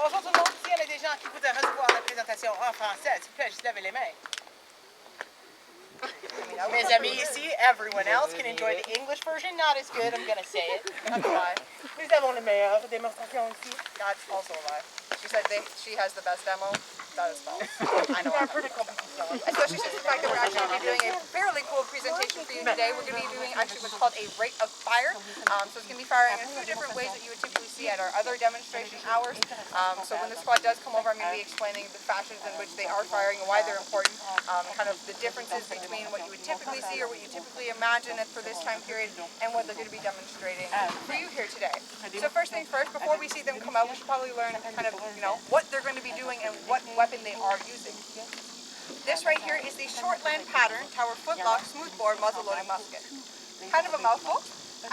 Bonjour tout le monde, s'il y en a des gens qui voudraient recevoir la présentation en français, s'il vous plaît, juste levez les mains. Mes amis ici, everyone else can enjoy the English version, not as good, I'm gonna say it. That's why. Nous avons la meilleure démonstration ici. That's also a lie. She said she has the best demo. That is false. I know, I'm pretty competition. Especially since the fact that we're actually going to be doing a fairly cool presentation for you today. We're going to be doing actually what's called a rate of fire. So it's going to be firing in a few different ways that you would typically see at our other demonstration hours. So when the squad does come over, I'm going to be explaining the fashions in which they are firing and why they're important, kind of the differences between what you would typically see or what you typically imagine for this time period and what they're going to be demonstrating for you here today. So first things first, before we see them come out, we should probably learn kind of, what they're going to be doing and what weapon they are using. This right here is the Shortland pattern tower footlock smoothbore muzzle-loading musket. Kind of a mouthful.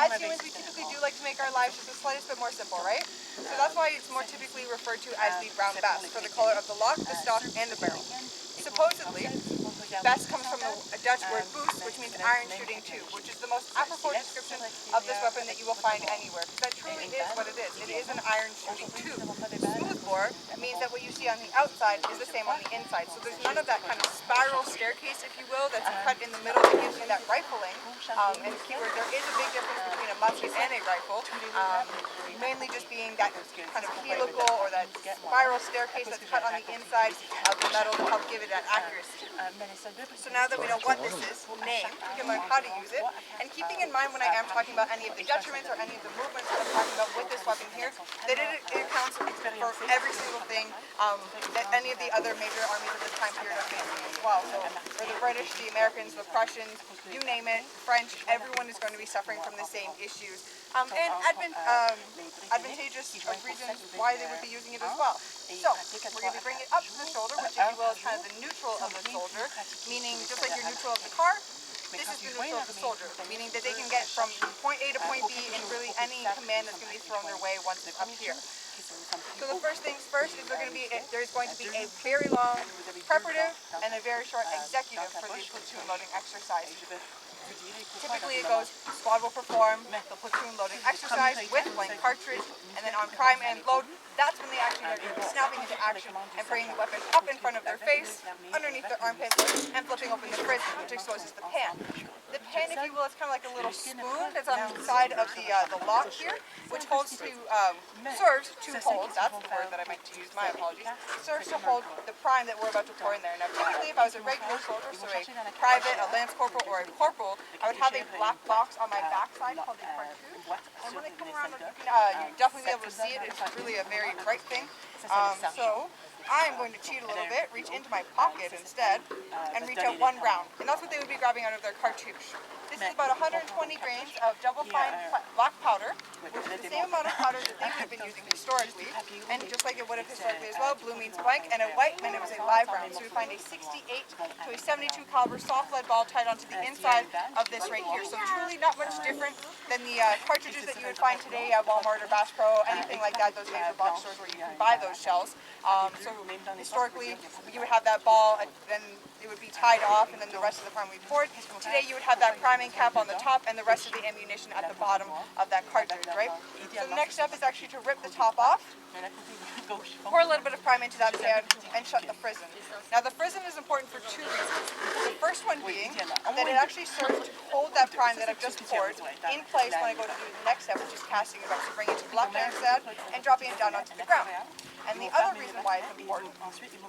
As humans, we typically do like to make our lives just the slightest bit more simple, right? So that's why it's more typically referred to as the brown bess for the color of the lock, the stock, and the barrel. Supposedly, bess comes from a Dutch word boos, which means iron shooting tube, which is the most apropos description of this weapon that you will find anywhere. Because that truly is what it is. It is an iron shooting tube. Smoothbore means that what you see on the outside is the same on the inside. So there's none of that kind of spiral staircase, if you will, that's cut in the middle that gives you that rifling. And keyword, there is a big difference between a musket and a rifle, mainly just being that kind of helical or that spiral staircase that's cut on the inside of the metal to help give it that accuracy. So now that we know what this is, named, we can learn how to use it. And keeping in mind when I am talking about any of the detriments or any of the movements that I'm talking about with this weapon here, that it accounts for every single thing that any of the other major armies of this time period are facing as well. So for the British, the Americans, the Prussians, you name it, French, everyone is going to be suffering from the same issues. And advantageous reasons why they would be using it as well. So, we're going to bring it up to the shoulder, which if you will is kind of the neutral of the soldier, meaning just like your neutral of the car, this is the neutral of the soldier, meaning that they can get from point A to point B in really any command that's going to be thrown their way once it's up here. So the first things first is there's going to be a very long preparative and a very short executive for the platoon loading exercise. Typically it goes, squad will perform the platoon loading exercise with blank cartridge, and then on prime and load, that's when they actually are snapping into action and bringing the weapon up in front of their face, underneath their armpits, and flipping open the prison, which exposes the pan. The pan, if you will, is kind of like a little spoon that's on the side of the lock here, which holds serves to hold, that's the word that I meant to use, my apologies, serves to hold the prime that we're about to pour in there. Now typically if I was a regular soldier, so a private, a lance corporal, or a corporal, I would have a black box on my backside called a cartouche, and when I come around, you definitely be able to see it. It's really a very bright thing. So I'm going to cheat a little bit, reach into my pocket instead, and reach out one round. And that's what they would be grabbing out of their cartouche. This is about 120 grains of double fine black powder, which is the same amount of powder that they would have been using historically. And just like it would have historically as well, blue means blank, and a white meant it was a live round. So we find a 68 to a 72 caliber soft lead ball tied onto the inside of this right here. So truly not much different than the cartridges that you would find today at Walmart or Bass Pro, anything like that, those major box stores where you can buy those shells. So historically, you would have that ball, then it would be tied off, and then the rest of the prime would be poured. Today you would have that priming cap on the top and the rest of the ammunition at the bottom of that cartridge, right? So the next step is actually to rip the top off, pour a little bit of prime into that pan, and shut the frizzen. Now the frizzen is important for two reasons. The first one being that it actually serves to hold that prime that I've just poured in place when I go to do the next step, which is casting it up. So bring it to black sand and dropping it down onto the ground. And the other reason why it's important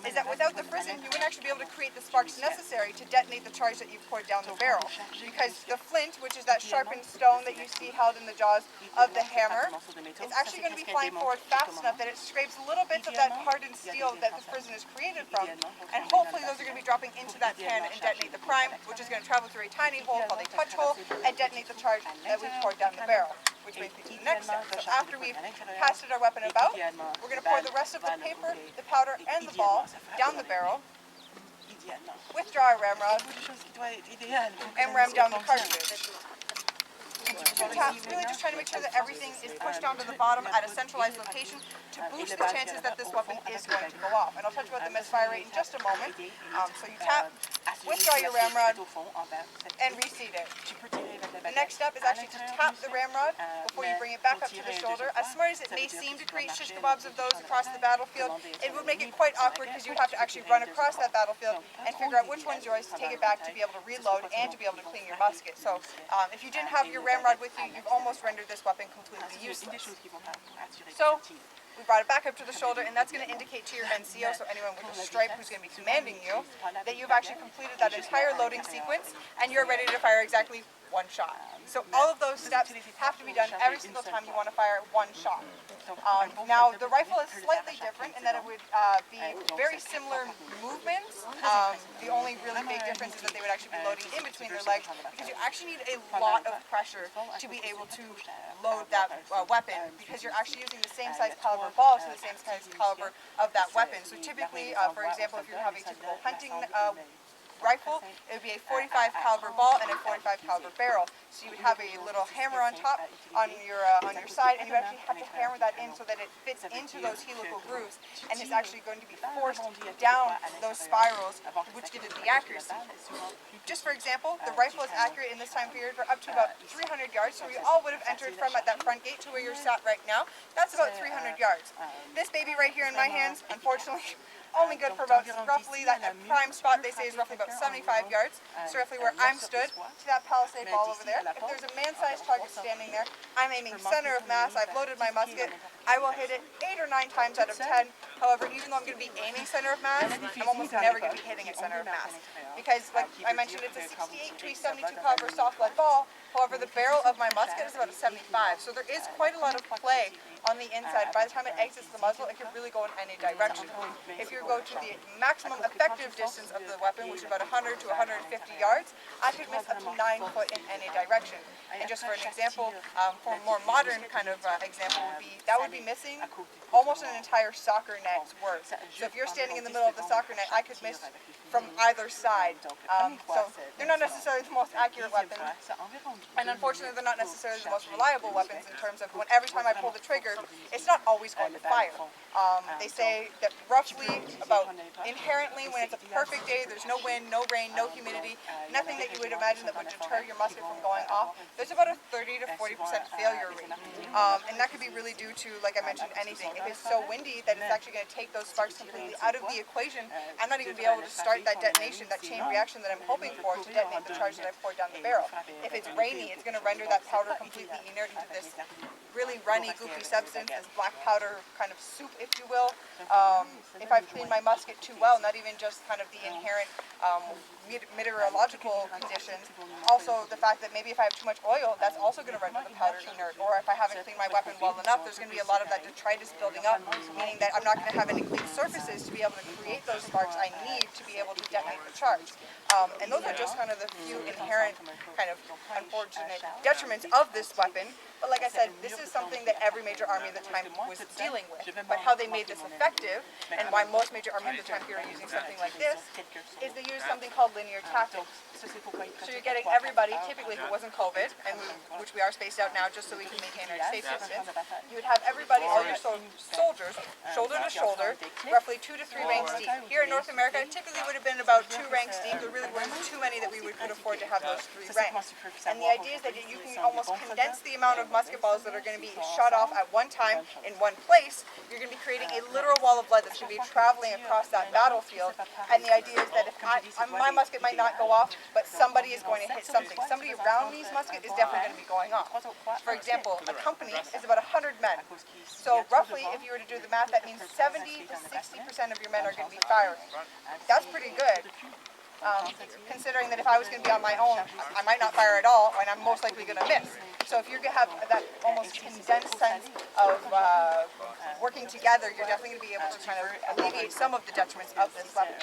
is that without the frizzen, you wouldn't actually be able to create the sparks necessary to detonate the charge that you've poured down the barrel. Because the flint, which is that sharpened stone that you see held in the jaws of the hammer, is actually going to be flying forward fast enough that it scrapes little bits of that hardened steel that the frizzen is created from, and hopefully those are going to be dropping into that pan and detonate the prime, which is going to travel through a tiny hole called a touch hole and detonate the charge that we've poured down the barrel. Which brings me to the next step. So after we've casted our weapon about, we're going to pour the rest of the paper, the powder, and the ball down the barrel, withdraw our ramrod, and ram down the cartridge. Two taps, really just trying to make sure that everything is pushed down to the bottom at a centralized location to boost the chances that this weapon is going to go off. And I'll touch about the misfire rate in just a moment. So you tap, withdraw your ramrod, and reseat it. The next step is actually to tap the ramrod before you bring it back up to the shoulder. As smart as it may seem to create shish kebabs of those across the battlefield, it would make it quite awkward because you'd have to actually run across that battlefield and figure out which one's yours to take it back to be able to reload and to be able to clean your musket. So if you didn't have your ramrod with you, you've almost rendered this weapon completely useless. So we brought it back up to the shoulder, and that's going to indicate to your NCO, so anyone with a stripe who's going to be commanding you, that you've actually completed that entire loading sequence and you're ready to fire exactly one shot. So all of those steps have to be done every single time you want to fire one shot. Now the rifle is slightly different in that it would be very similar movements. The only really big difference is that they would actually be loading in between their legs, because you actually need a lot of pressure to be able to load that weapon, because you're actually using the same size caliber ball to the same size caliber of that weapon. So typically, for example, if you're having a typical hunting rifle, it would be a 45 caliber ball and a 45 caliber barrel. So you would have a little hammer on top on your side, and you actually have to hammer that in so that it fits into those helical grooves and is actually going to be forced down those spirals, which gives it the accuracy. Just for example, the rifle is accurate in this time period for up to about 300 yards, so we all would have entered from at that front gate to where you're sat right now. That's about 300 yards. This baby right here in my hands, unfortunately, only good for about roughly, that prime spot they say is roughly about 75 yards. So roughly where I'm stood, to that palisade ball over there. If there's a man-sized target standing there, I'm aiming center of mass, I've loaded my musket, I will hit it 8 or 9 times out of 10. However, even though I'm going to be aiming center of mass, I'm almost never going to be hitting it center of mass. Because, like I mentioned, it's a 68 to 72 caliber soft lead ball. However, the barrel of my musket is about a 75, so there is quite a lot of play on the inside. By the time it exits the muzzle, it can really go in any direction. If you go to the maximum effective distance of the weapon, which is about 100 to 150 yards, I could miss up to 9 foot in any direction. And just for an example, for a more modern kind of example, would be missing almost an entire soccer net's worth. So if you're standing in the middle of the soccer net, I could miss from either side. So they're not necessarily the most accurate weapons, and unfortunately they're not necessarily the most reliable weapons in terms of when every time I pull the trigger, it's not always going to fire. They say that roughly about inherently when it's a perfect day, there's no wind, no rain, no humidity, nothing that you would imagine that would deter your musket from going off, there's about a 30 to 40% failure rate. And that could be really due to, like I mentioned, anything. If it's so windy that it's actually going to take those sparks completely out of the equation, I'm not even going to be able to start that detonation, that chain reaction that I'm hoping for to detonate the charge that I poured down the barrel. If it's rainy, it's going to render that powder completely inert into this really runny, goopy substance, this black powder kind of soup, if you will. If I've cleaned my musket too well, not even just kind of the inherent meteorological conditions, also the fact that maybe if I have too much oil, that's also going to render the powder inert, or if I haven't cleaned my weapon well enough, there's going to be a lot of that detritus building up, meaning that I'm not going to have any clean surfaces to be able to create those sparks I need to be able to detonate the charge. And those are just kind of the few inherent kind of unfortunate detriments of this weapon. But like I said, this is something that every major army at the time was dealing with. But how they made this effective, and why most major armies at the time here are using something like this, is they use something called linear tactics. So you're getting everybody, typically if it wasn't COVID, and which we are spaced out now just so we can maintain our safe distance, you would have everybody, all your soldiers, shoulder to shoulder, roughly 2 to 3 ranks deep. Here in North America, it typically would have been about 2 ranks deep. There really weren't too many that we could afford to have those 3 ranks. And the idea is that you can almost condense the amount of musket balls that are going to be shot off at one time in one place. You're going to be creating a literal wall of lead that's going to be traveling across that battlefield. And the idea is that if my musket might not go off, but somebody is going to hit something. Somebody around me's musket is definitely going to be going off. For example, a company is about 100 men. So roughly, if you were to do the math, that means 70 to 60% of your men are going to be firing. That's pretty good. Considering that if I was going to be on my own, I might not fire at all, and I'm most likely going to miss. So if you're going to have that almost condensed sense of working together, you're definitely going to be able to kind of alleviate some of the detriments of this weapon.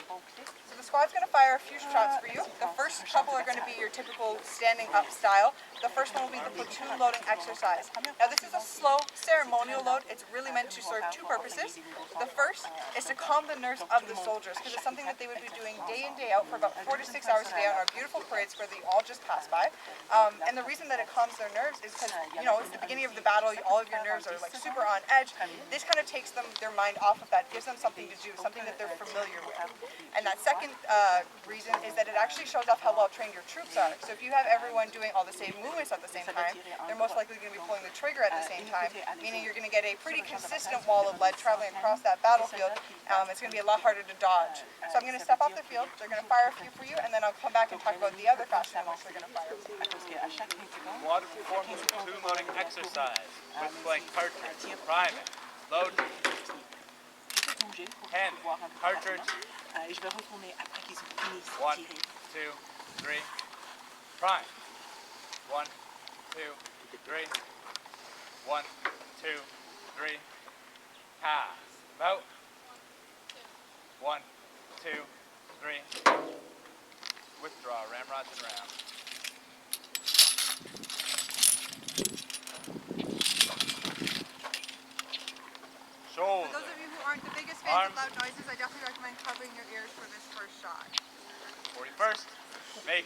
So the squad's going to fire a few shots for you. The first couple are going to be your typical standing up style. The first one will be the platoon loading exercise. Now this is a slow ceremonial load. It's really meant to serve 2 purposes. The first is to calm the nerves of the soldiers, because it's something that they would be doing day in, day out for about 4 to 6 hours a day on our beautiful parades where they all just pass by. And the reason that it calms their nerves nerves is because, you know, it's the beginning of the battle, all of your nerves are like super on edge. This kind of takes their mind off of that, gives them something to do, something that they're familiar with. And that second reason is that it actually shows off how well trained your troops are. So if you have everyone doing all the same movements at the same time, they're most likely going to be pulling the trigger at the same time, meaning you're going to get a pretty consistent wall of lead traveling across that battlefield. It's going to be a lot harder to dodge. So I'm going to step off the field, they're going to fire a few for you, and then I'll come back and talk about the other fashion in which they're going to fire. Water performs a platoon loading exercise with blank cartridge. Priming. Load. Hand. Cartridge. 1, 2, 3. Prime. 1, 2, 3. 1, 2, 3. Pass. About. 1, 2, 3. Withdraw. Ramrods and ram. For those of you who aren't the biggest fans of loud noises, I definitely recommend covering your ears for this first shot. 41st. Make.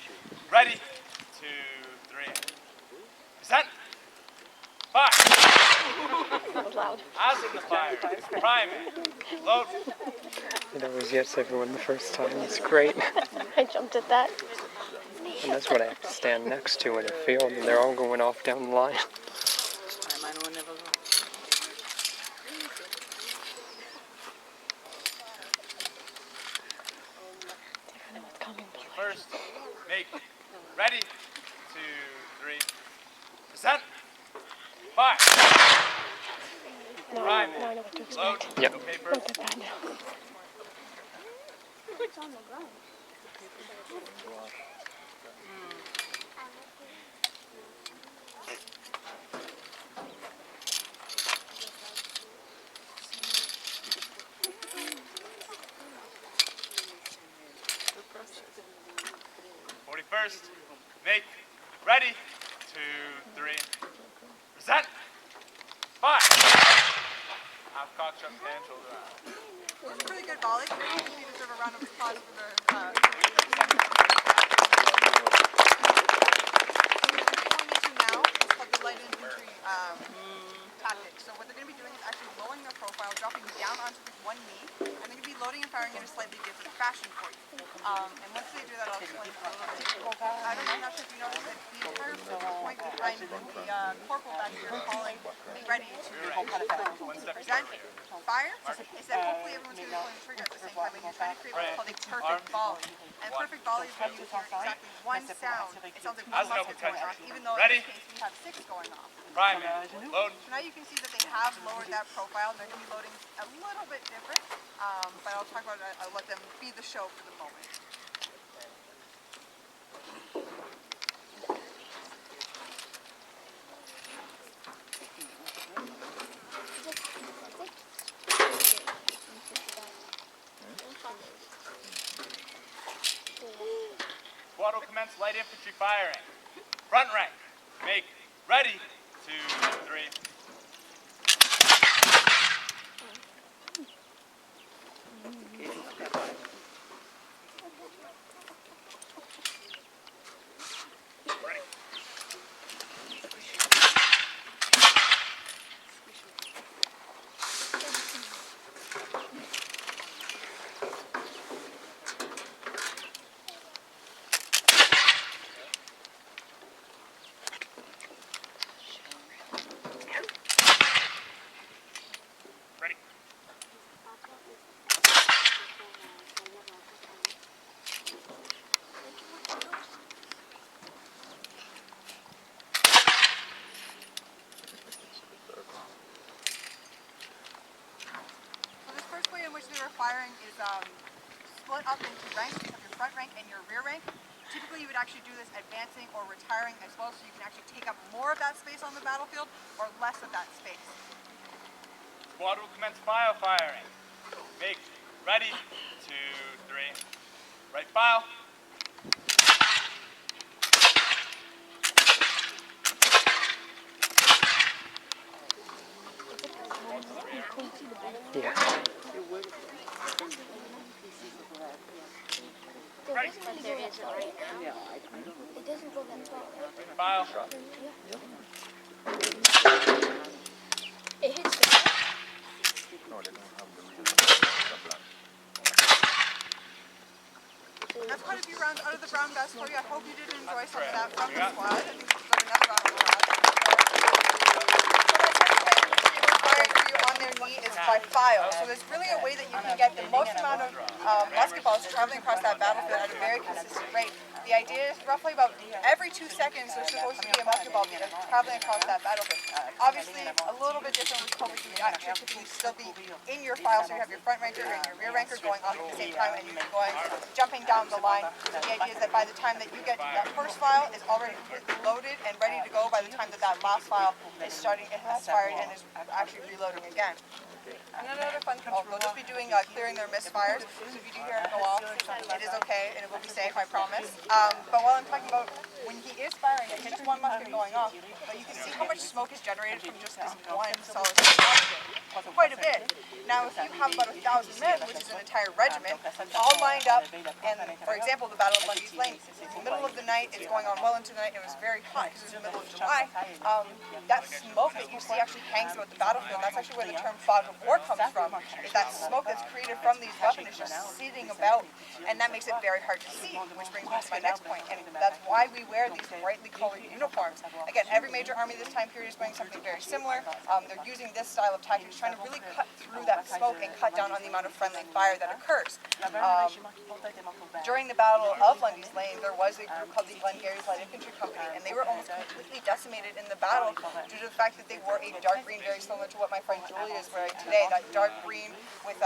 Ready. 2, 3. Present. Fire. That was loud. As in the fire. Priming. Load. It always gets everyone the first time. It's great. I jumped at that. And that's what I have to stand next to in a field, and they're all going off down the line. First. Make. Ready. 2, 3. Present. Fire. No, Prime. no, I know what to Load. expect. Yep. No paper. Look at that now. It's on the ground. 41st. Make. Ready. 2, 3. Present. Fire. Half cock shot, hand, shoulder out. It's a pretty good volley. You deserve a round of applause for the now is called the light infantry tactic. So what they're going to be doing is actually lowering their profile, dropping down onto this one knee, and they're going to be loading and firing in a slightly different fashion for you. And once they do that, I'll explain it a little bit. I'm not sure if you noticed that the entire point behind the corporal back here calling ready to present, fire, is that hopefully everyone's going to be pulling the trigger at the same time, and you're trying to create what's called a perfect volley. And perfect volley is when you hear exactly one sound. It sounds like one musket going off, even though in this case we have 6 going off. Priming. Load. So now you can see that they have lowered that profile. They're going to be loading a little bit different, but I'll talk about it. I'll let them be the show for the moment. Squad will commence light infantry firing. Front rank. Make. Ready. 2, 3. Ready. Ready. So this first way in which they were firing is split up into ranks. You have your front rank and your rear rank. Typically you would actually do this advancing or retiring as well, so you can actually take up more of that space on the battlefield or less of that space. Squad will commence file firing. Make. Ready. 2, 3. Right file. Yeah. Ready. There is right now. It doesn't go that far. File. Yeah. That's quite a few rounds out of the brown vest for you. I hope you did enjoy some of that from the squad. I think this is another round of that. Required for you on their knee is by file. So there's really a way that you can get the most amount of musket balls traveling across that battlefield at a very consistent rate. The idea is roughly about every 2 seconds there's supposed to be a musket ball traveling across that battlefield. Obviously, a little bit different with COVID. You actually typically still be in your file, so you have your front ranker and your rear ranker going off at the same time, and you're going jumping down the line. So the idea is that by the time that you get to that first file is already loaded and ready to go by the time that that last file is starting, it has fired and is actually reloading again. And another fun thing, we'll just be doing clearing their misfires. So if you do hear it go off, it is okay and it will be safe, I promise. But while I'm talking about when he is firing, it's just one musket going off, but you can see how much smoke is generated from just this one solid musket. Quite a bit. Now, if you have about 1,000 men, which is an entire regiment, all lined up, and for example, the Battle of Lundy's Lane, it's in the middle of the night, it's going on well into the night, it was very hot because it was in the middle of July. That smoke that you see actually hangs throughout the battlefield. That's actually where the term fog of war comes from, is that smoke that's created from these weapons is just sitting about, and that makes it very hard to see, which brings me to my next point, and that's why we wear these brightly colored uniforms. Again, every major army this time period is doing something very similar. They're using this style of tactics, trying to really cut through that smoke and cut down on the amount of friendly fire that occurs. During the Battle of Lundy's Lane, there was a group called the Glengarry's Light Infantry Company, and they were almost completely decimated in the battle due to the fact that they wore a dark green, very similar to what my friend Julia is wearing today, that dark green with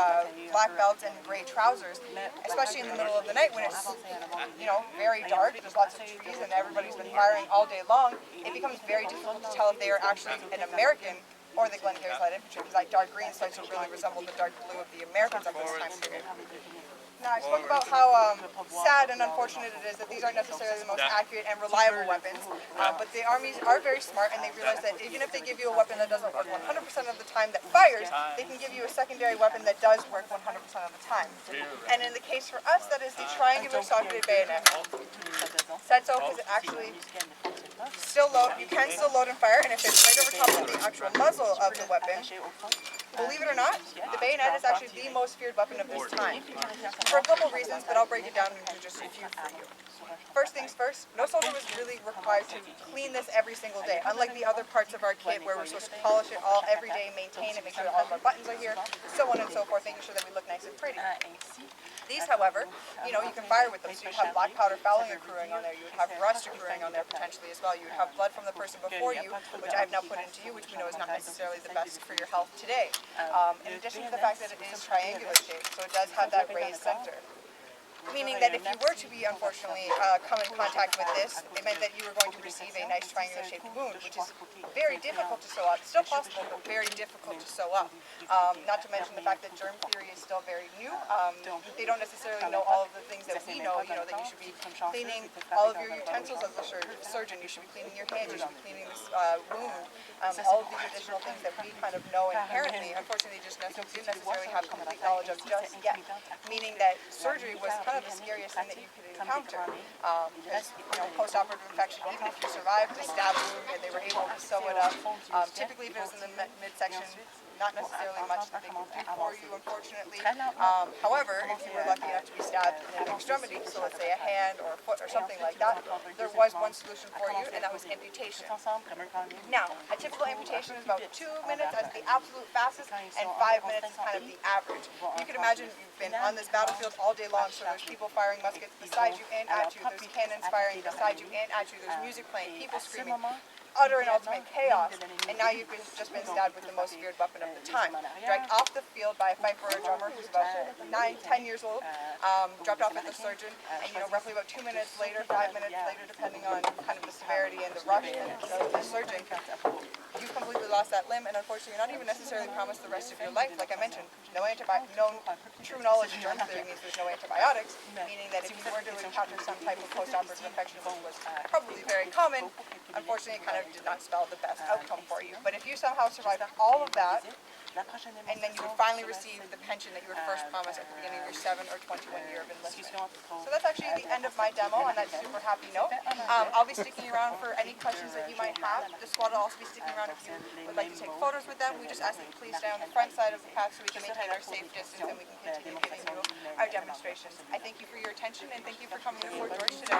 black belts and gray trousers, especially in the middle of the night when it's, you know, very dark, there's lots of trees and everybody's been firing all day long. It becomes very difficult to tell if they are actually an American or the Glengarry's Light Infantry, because that dark green starts to really resemble the dark blue of the Americans of this time period. Now, I spoke about how sad and unfortunate it is that these aren't necessarily the most accurate and reliable weapons, but the armies are very smart, and they realize that even if they give you a weapon that doesn't work 100% of the time that fires, they can give you a secondary weapon that does work 100% of the time. And in the case for us, that is the triangular socketed bayonet. Said so because it actually you can still load and fire, and if it's right over top of the actual muzzle of the weapon, believe it or not, the bayonet is actually the most feared weapon of this time. For a couple reasons, but I'll break it down into just a few for you. First things first, no soldier was really required to clean this every single day, unlike the other parts of our kit where we're supposed to polish it all every day, maintain it, make sure that all of our buttons are here, so on and so forth, making sure that we look nice and pretty. These, however, you know, you can fire with them, so you'd have black powder fouling accruing on there, you would have rust accruing on there potentially as well, you would have blood from the person before you, which I've now put into you, which we know is not necessarily the best for your health today. In addition to the fact that it is triangular shaped, so it does have that raised center. Meaning that if you were to be, unfortunately, come in contact with this, it meant that you were going to receive a nice triangular-shaped wound, which is very difficult to sew up. Still possible, but very difficult to sew up. Not to mention the fact that germ theory is still very new. They don't necessarily know all of the things that we know, you know, that you should be cleaning all of your utensils as a surgeon, you should be cleaning your hands, you should be cleaning this wound. All of these additional things that we kind of know inherently, unfortunately, just didn't necessarily have complete knowledge of just yet. Meaning that surgery was kind of the scariest thing that you could encounter. Because, you know, post-operative infection, even if you survived a stab wound and they were able to sew it up, typically if it was in the midsection, not necessarily much that they could do for you, unfortunately. However, if you were lucky enough to be stabbed in an extremity, so let's say a hand or a foot or something like that, there was one solution for you, and that was amputation. Now, a typical amputation is about 2 minutes as the absolute fastest, and 5 minutes is kind of the average. You can imagine you've been on this battlefield all day long, so there's people firing muskets beside you and at you, there's cannons firing beside you and at you, there's music playing, people screaming. Utter and ultimate chaos, and now you've just been stabbed with the most feared weapon of the time. Dragged off the field by a fifer or a drummer who's about 9-10 years old, dropped off at the surgeon, and you know, roughly about 2 minutes later, 5 minutes later, depending on kind of the severity and the rush of the surgeon, you've completely lost that limb, and unfortunately, you're not even necessarily promised the rest of your life. Like I mentioned, no true knowledge of germ theory means there's no antibiotics, meaning that if you were to encounter some type of post-operative infection, which was probably very common, unfortunately, it kind of did not spell the best outcome for you. But if you somehow survived all of that, and then you would finally receive the pension that you were first promised at the beginning of your 7 or 21 year of enlistment. So that's actually the end of my demo on that super happy note. I'll be sticking around for any questions that you might have. The squad will also be sticking around if you would like to take photos with them. We just ask that you please stay on the front side of the path so we can maintain our safe distance and we can continue giving you our demonstrations. I thank you for your attention and thank you for coming to Fort George today.